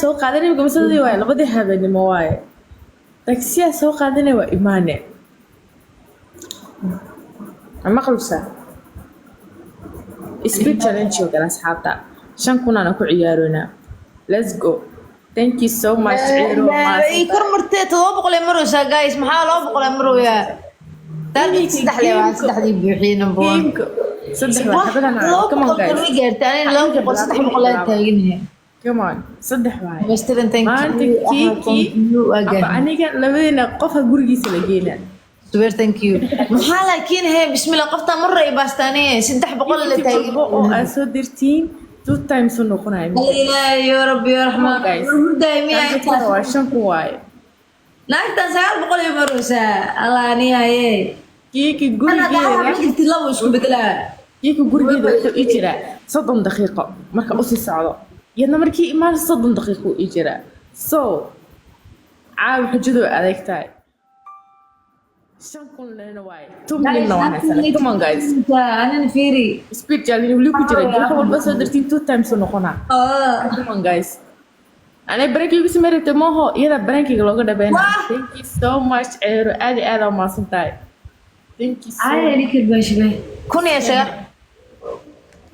سوق قادني بقمصدي واي لبدي هبني ما واي تاكسي سوق قادني وإيمانه أما خلصة speed challenge وكان أصحابتا شان كنا نكو عيارونا let's go thank you so much عيرو ما اي كور مرتي تضوبق لي مروسا جايز محال اوبق لي مرو يا تارجت صدح لي واحد صدح لي بيحين بون كيمكو صدح واحد بدنا كمان جايز تاني لو بقول صدح بقول تاغين كمان صدح واحد بس ترى ما أنت كيكي أبا أنا كان لبينا قفها جورجي سلقينا سوير ثانك يو محال لكن هي بسم الله قفتا مرة يباستانية صدح بقول اللي تاغين أسود درتين two times ونقنا لا إله يا ربي يا رحمن دايمي عشان كواي لا أنت سأل بقول يا مروسا الله نهاية كيكي أنا جورجي قاعد قلت له وش بدلا كيكي جورجي ده إجرا صدم دقيقة مركا أصي ساعة يلا مركي ما صدم دقيقة إجرا so عاو حجدو عليك تاي شان كون لنا واي two minutes نوعها سنة come on guys أنا نفيري speed جالي وليكو جرا جيكو والبس درتين two times ونقنا come on guys أنا برانكي بس مرة تماهو يلا برانكي لوجا دبنا thank you so much عيرو أدي ما سنتاي thank you so عادي ليك البشبه كون يا سير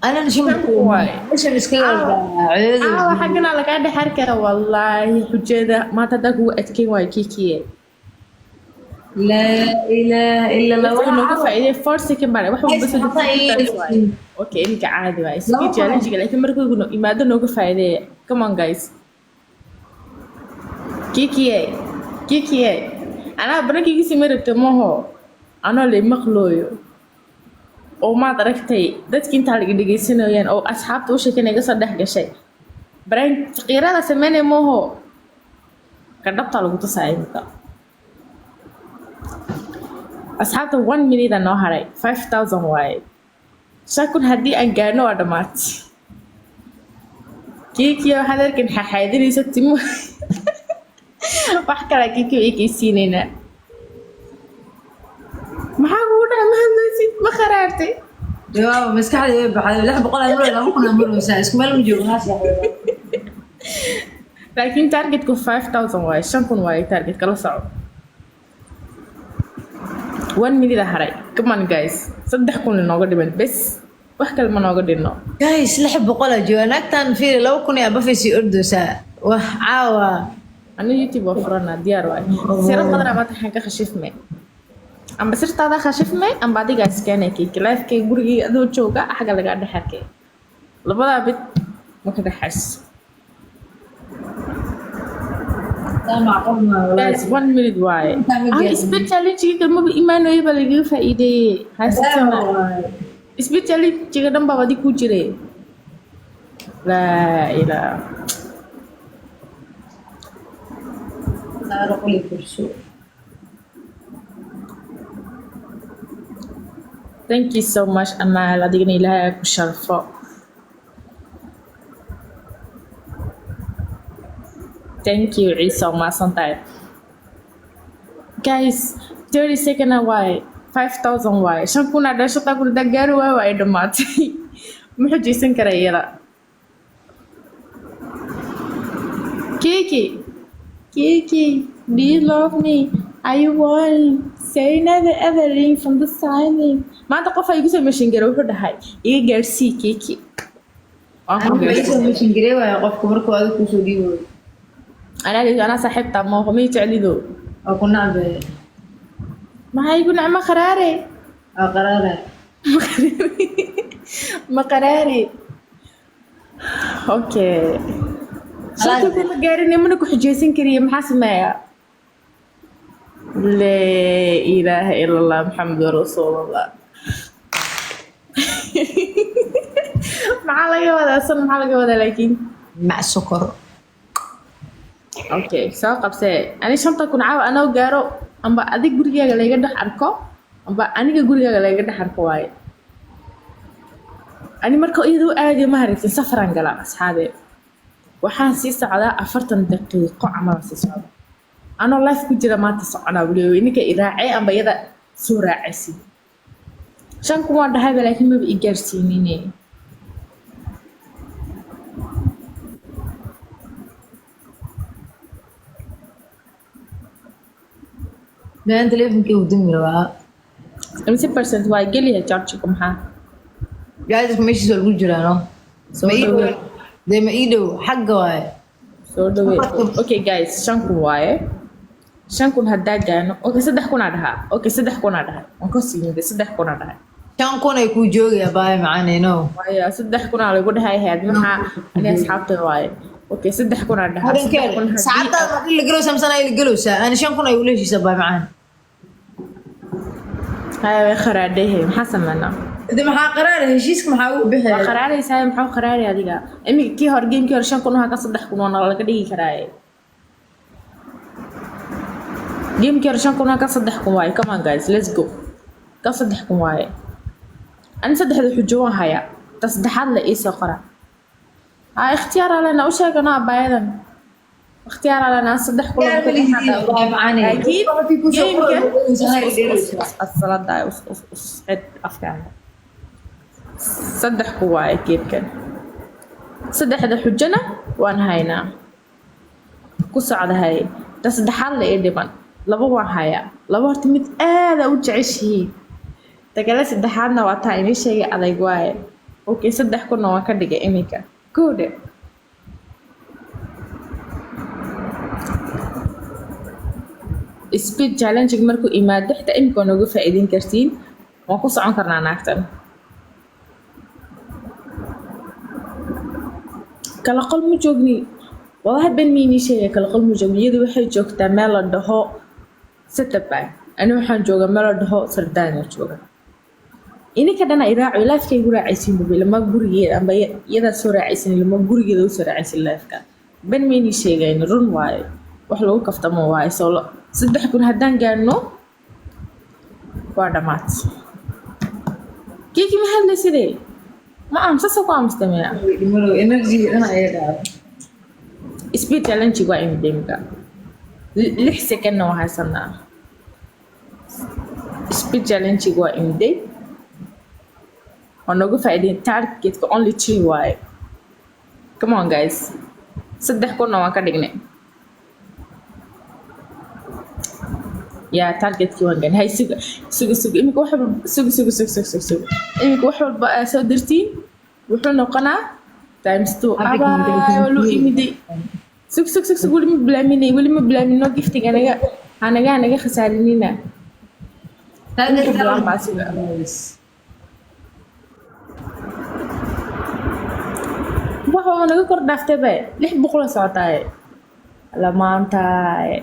أنا نشوف واي إيش المشكلة عادي حقنا لك عندي حركة والله حجة ما تدقوا أتكين واي كيكي لا إله إلا الله إنه كفى إيه فرصة كمان واحد بس أوكي إنك عادي واي سبيد جالنج لكن مركو يقولوا إمادة إنه كفى إيه come on guys كيكي أنا برانكي كيسي مرة تماهو أنا اللي مخلويو oo maad aragtay dadkii intaa laga dhageysanayeen oo asxaabta u sheekanayga soo dhex gashay brain qiirada sameynay mooho ka dhabta lagu tusay inta asxaabta 1 minute noo haray 5000 waay shakun hadii aan gaano waa dhamaat kiikiyo waxaad arkin xaxaadinaysa timo wax kale kiikiyo ay kaysiinayna maxaa ugu dhamaanaysid ma kharaartay jawaab maskaxdii baxay lix boqol ay marayna ma kuna maraysa isku meel ma joogo haas laakiin targetku 5000 waay 5000 waay target kala soco 1 minute haray come on guys 3,000 nooga dhiman bes wax kale ma nooga dhinno guys lix boqol jooga naagtan fiir 2,000 aba fiisi ordosa wax caawa ana youtube waa furana diyaar waay sira qadra ma taxan ka khashifmay amba sirtaada khashifmay amba adiga iskaanay live-kay gurigii adoo jooga xaga laga dhaxarkay labada bid ma ka dhaxas guys 1 minute waay speed challenge ma iimaanay ba laga faa'iiday hasana speed challenge dan baba di ku jire la ila la raqli kursu thank you so much أنا لدينا إلهي بشرفه thank you عيسى وما صنطاي guys 30 second واي 5000 واي شان كنا داشة تقول دقاري واي دماتي محجي سنكرا يلا Kiki do you love me are you one say never ever ring from the signing maanta qof ay igu soo meshin garow wuxuu dhahay iga gaarsii Kiki مش نجري ويا قف كبركوا هذا كوسو ديو أنا صاحبتها ما هو ميت عليدو أو كنا به ما هي يقول نعمة قراري قرارة ما قراري أوكي شو تقول قارني منك حجيسين كريم حاسمايا لا إله إلا الله محمد رسول الله maxaa laga wadaa san maxaa laga wadaa laakiin مع السكر okay soo qabsee ani shanta kun caawa anoo gaaro amba adig gurigaaga laga dhex arko amba aniga gurigaaga laga dhex arko waaye ani marka iyadoo aadi ma haraysin safaran gala asxaabe waxaan sii socdaa 40 daqiiqo camal sii socda anoo life ku jira maanta soconaa waliba ninka i raacay amba iyada soo raacaysi shan kun waan dhahay laakiin ma i gaarsiinine ما أنت تليفونك ودمي بقى امسي برسنت واي قلي جارجكم ها جايزك ماشي سؤال قول جرانا soo ما إيدو dhaweey زي ما إيدو حق واي soo dhaweey okay guys 5 kun waaye 5 kun haddaa gaano okay 3 kun aa dhahaa okay 3 kun aa dhahay waan ka sii miday 3 kun aa dhahay كان كون يكون جوجي باي معانا نو waaye 3 kun aa lagu dhahay head maxaa ani asxaabta waaye okay 3 kun aa dhahaa هذا كده ساعات اللي قالوا سمسنا اللي قالوا أنا شان كون يقول ليش يسبب معانا haya way kharaadhehe maxaa sameynaa إذا ما قرار هشيسك ما حاول waa به kharaaraysaa maxaa kharaari adiga imika kii hor geemkii hore 5 kun waxa ka 3 kun waa laga dhigi karaaye geemkii hore 5 kun waxa ka 3 kun waaye come on guys let's go ka 3 kun waaye ani saddexda xujo waan hayaa ta saddexaad la ii soo qora اختيار لنا وش هيك بايدن اختيار لنا صدح كل معانا اكيد يمكن الصلاة داي وصحت افكارنا صدح قواي كيف كان صدح هذا حجنا وانهينا كوس على هاي تصدح الله يدبن لبا وان هيا لبا hortimid aad u jeceshihiin tagala saddexaadna waa taa inay sheegay adag waaye okay saddex kuna waan ka dhigay iminka good speed challenge markuu imaado xita imika nooga faa'iideyn kartiin waan ku socon karnaa naagtan kala qol ma joogni walahi ben miini sheegay kala qol ma joogni iyadu waxay joogtaa meel la dhaho setabay ani waxaan joogaa meel la dhaho sardaana jooga ininka dhana iraaco laafkay gu raacaysiin bubi lama gurigeeda amba iyadaa soo raacaysin lama gurigeeda u soo raacaysin laafka ben miini sheegayn run waaye wax lagu kaftamo waaye soo saddex kun haddaan gaadhno waa dhammaad kiiki ma hadlaysidee ma amsasa ku amstameya speed challenge waa imidemka 6 secondna waa haysanaa speed challenge waa imiday waa nooga faa'iideyn targetka only 3 waaye come on guys saddex kunna waan ka dhignay يا تارجت كي وانجن هاي سوق إمك واحد سوق إمك واحد بقى سو درتين وحنا قناة تايمز 2 أبا ولو إمدي سوق ولي مبلاميني نو جفتي أنا جا خسارينينا واحد أنا كور دافته بقى ليه بقول صوتاي لما أنتاي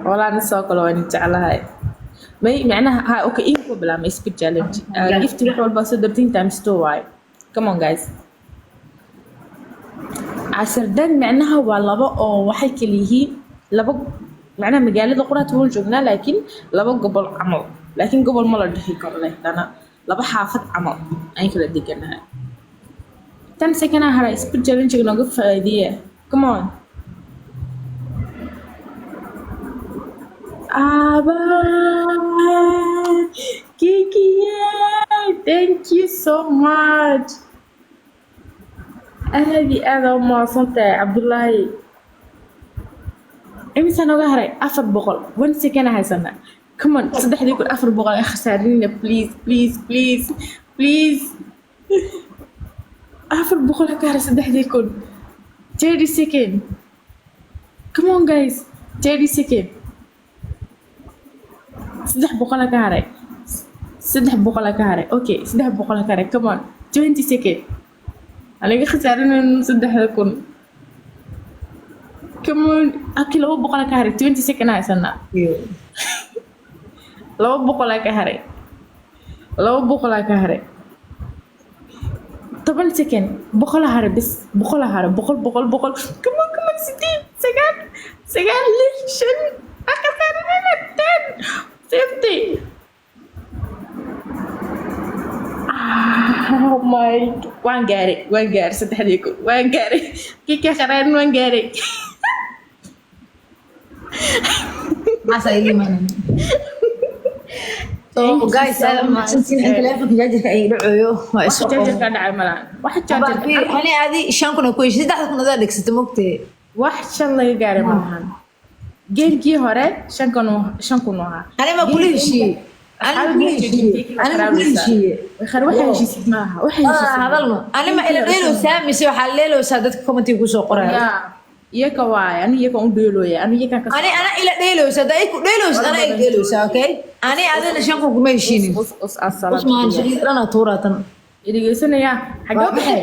والله أنا ساكل وأنا جعلها ما معناها ها أوكي إنكو بلا ما speed challenge gift روح والباص 13 times 2 واي come on guys عشر دان معناها والله أو واحد كليه لبق معناها مجال قرأ تقول جبنا لكن لبق قبل عمل لكن قبل ما لديه كله أنا لبق حافظ عمل أي كلا دي كنا 10 second هراي speed challenge نوقف فايدية come on Abba, Kiki, thank you so much. أنا ما صنت عبد الله. إمتى سنة هاي أفر بقول وين سكنة هاي سنة. Come on صدق حد يقول أفر بقول خسارين please. أفر بقول هكذا صدق حد يقول 30 second. Come on guys 30 second. saddex boqol ka haray okay saddex boqol ka haray come on 20 second aniga khasaarin saddex kun come on akii laba boqol ka haray 20 second haysana laba boqol ka haray 10 second boqol haray bis boqol come on سجال ليش أكثر من 10 50 oh my waan gaaray saddexdii kun waan gaaray kii qareen waan gaaray so guys telefonka jaajarka ay dhacayo waa isoo jaajarka dhacay malaan wax jaajarka ani aadi 5 kun ku heshay 3 kun adaa dhigsatay mogtay wax shan laga gaaray malahan جيم كي هوري شنكونوها أنا ما كل شيء أنا كل شيء أنا كل شيء وخر waxay heshiis maaha waxay heshiis hadalno أنا ما إلى ديلو سامي سوى حليلو سادتك كومنتي كوسو قرا iyaka waay aniga iyaka u dheelooya aniga iyaka ka أنا إلى ديلو سادتك ديلو أنا إلى ديلو أوكي أنا أنا شنكو كميشيني asalaam اسمع شديد أنا تورة idhegeysanaya xagee baxay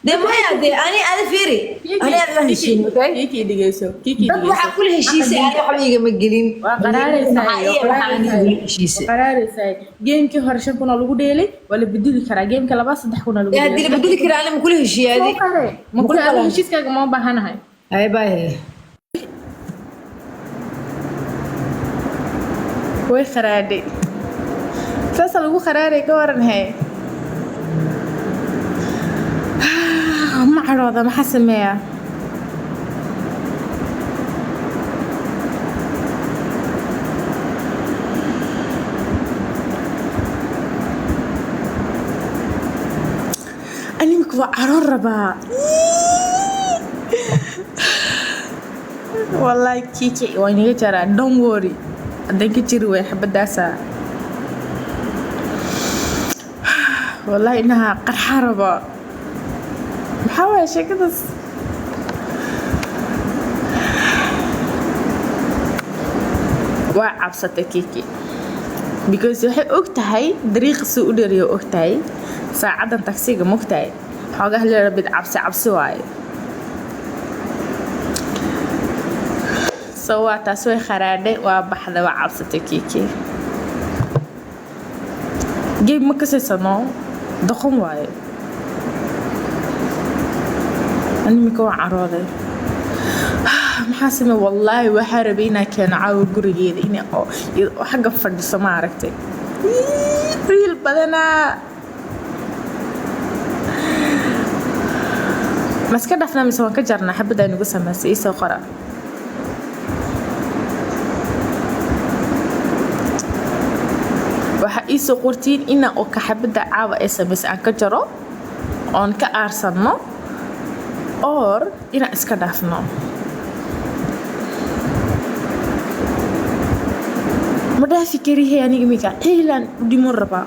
ده ما يدي أنا فيري أنا أنا هشيم أوكي kiki dhegeyso kiki dad waxa kula heshiisay aan waxa iga ma gelin waa qaraaraysaa geemkii hore 5 kun oo lagu dheelay waa la bedeli karaa geemka 2-3 kun oo lagu hadii la bedeli karaa ana ma kula heshiiyay ma kula heshiiskaaga ma baahanahay ay baa way qaraadhay saas lagu qaraaray ka waran hay ma carooda ma xasameeya animka waa caroor rabaa wallahi kiki waa inaga jaraa don't worry haddaan ka jiri way xabadaasa wallahi inaha qarxa rabaa maxaa waaya sheekadaas waa cabsatay kiki because waxay og tahay dariiqa suu u dheeriyo og tahay saacadan taksiga mogtahay xoogaha leera bid cabsi waaye so waa taas way kharaadhay waa baxday waa cabsatay kiki geeb ma kasaysano doqon waaye animika waa carooday maxaa samey wallaahi waxaa rabay inaa keeno caawa gurigeeda in xagga fadhiso ma aragtay riil badanaa ma iska dhafnaa mise waan ka jarnaa xabadda aynugu samaysay iisoo qora waxaa iisoo qortiin inaa oo ka xabadda caawa ay samaysay aan ka jaro oon ka aarsanno or inaan iska dhaafno ma dhaafi karihe aniga iminka xiilaan dhiman rabaa